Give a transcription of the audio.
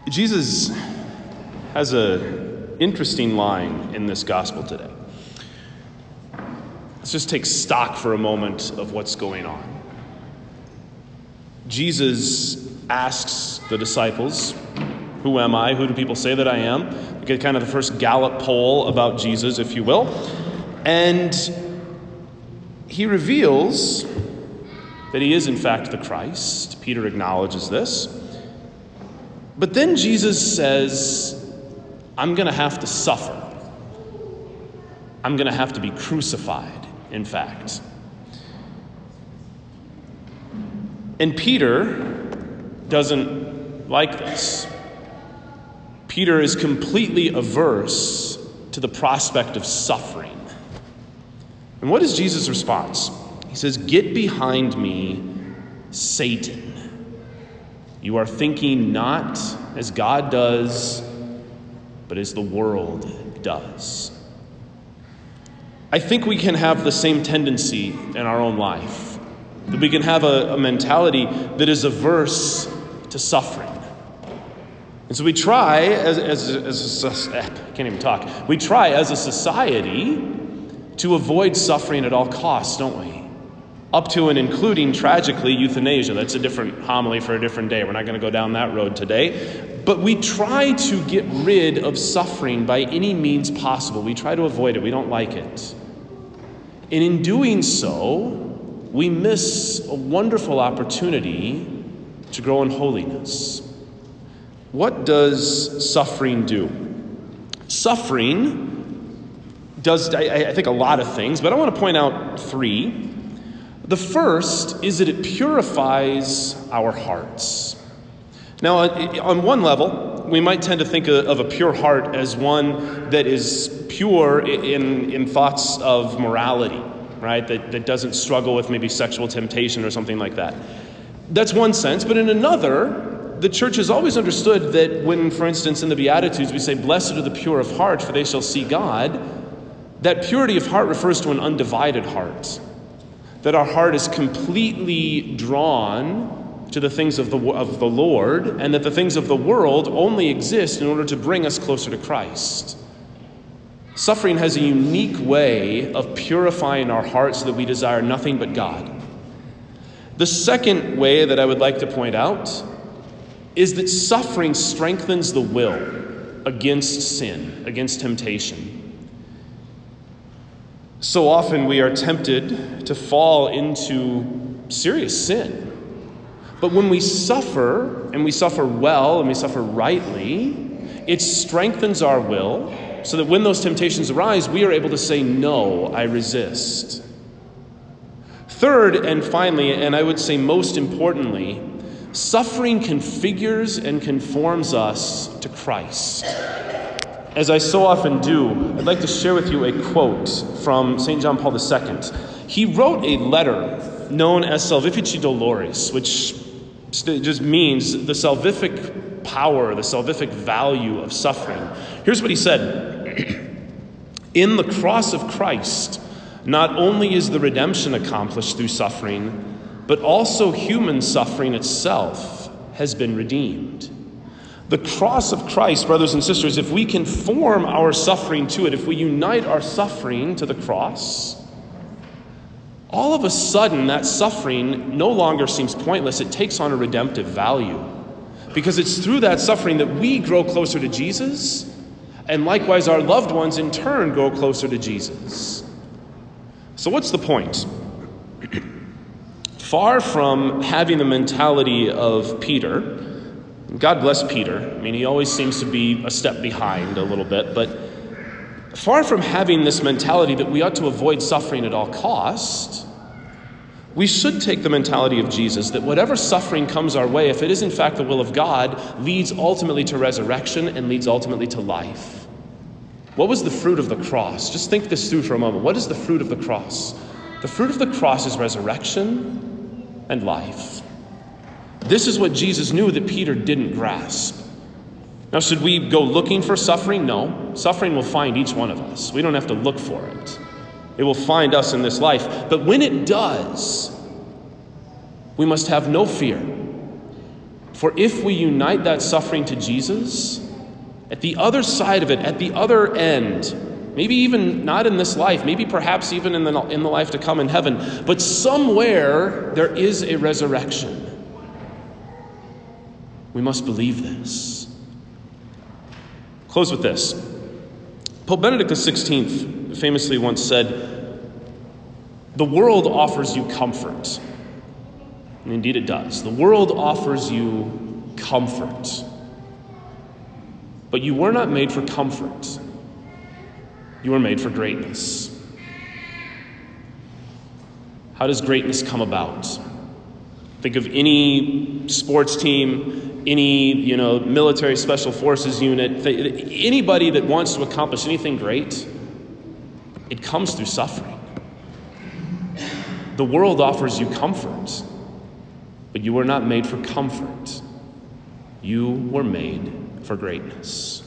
Jesus has an interesting line in this gospel today. Let's just take stock for a moment of what's going on. Jesus asks the disciples, "Who am I? Who do people say that I am?" We get kind of the first Gallup poll about Jesus, if you will. And he reveals that he is in fact the Christ. Peter acknowledges this. But then Jesus says, I'm going to have to suffer. I'm going to have to be crucified, in fact. And Peter doesn't like this. Peter is completely averse to the prospect of suffering. And what is Jesus' response? He says, "Get behind me, Satan. You are thinking not as God does, but as the world does." I think we can have the same tendency in our own life. That we can have a mentality that is averse to suffering. And so we try, We try as a society to avoid suffering at all costs, don't we? Up to and including, tragically, euthanasia. That's a different homily for a different day. We're not going to go down that road today. But we try to get rid of suffering by any means possible. We try to avoid it. We don't like it. And in doing so, we miss a wonderful opportunity to grow in holiness. What does suffering do? Suffering does, I think, a lot of things, but I want to point out three. The first is that it purifies our hearts. Now, on one level, we might tend to think of a pure heart as one that is pure in thoughts of morality, right? That doesn't struggle with maybe sexual temptation or something like that. That's one sense. But in another, the church has always understood that when, for instance, in the Beatitudes, we say, "Blessed are the pure of heart, for they shall see God," that purity of heart refers to an undivided heart. That our heart is completely drawn to the things of the Lord, and that the things of the world only exist in order to bring us closer to Christ. Suffering has a unique way of purifying our hearts so that we desire nothing but God. The second way that I would like to point out is that suffering strengthens the will against sin, against temptation. So often we are tempted to fall into serious sin. But when we suffer, and we suffer well, and we suffer rightly, it strengthens our will so that when those temptations arise, we are able to say, "No, I resist." Third, and finally, and I would say most importantly, suffering configures and conforms us to Christ. As I so often do, I'd like to share with you a quote from St. John Paul II. He wrote a letter known as Salvifici Doloris, which just means the salvific power, the salvific value of suffering. Here's what he said. "In the cross of Christ, not only is the redemption accomplished through suffering, but also human suffering itself has been redeemed." The cross of Christ, brothers and sisters, if we conform our suffering to it, if we unite our suffering to the cross, all of a sudden that suffering no longer seems pointless. It takes on a redemptive value. Because it's through that suffering that we grow closer to Jesus, and likewise our loved ones in turn grow closer to Jesus. So what's the point? Far from having the mentality of Peter, God bless Peter. I mean, he always seems to be a step behind a little bit. But far from having this mentality that we ought to avoid suffering at all cost, we should take the mentality of Jesus that whatever suffering comes our way, if it is in fact the will of God, leads ultimately to resurrection and leads ultimately to life. What was the fruit of the cross? Just think this through for a moment. What is the fruit of the cross? The fruit of the cross is resurrection and life. This is what Jesus knew that Peter didn't grasp. Now, should we go looking for suffering? No. Suffering will find each one of us. We don't have to look for it. It will find us in this life. But when it does, we must have no fear. For if we unite that suffering to Jesus, at the other side of it, at the other end, maybe even not in this life, maybe perhaps even in the life to come in heaven, but somewhere there is a resurrection. We must believe this. Close with this. Pope Benedict XVI famously once said, "The world offers you comfort." And indeed it does. The world offers you comfort. But you were not made for comfort. You were made for greatness. How does greatness come about? Think of any sports team, any military special forces unit, anybody that wants to accomplish anything great, it comes through suffering. The world offers you comfort, but you were not made for comfort. You were made for greatness.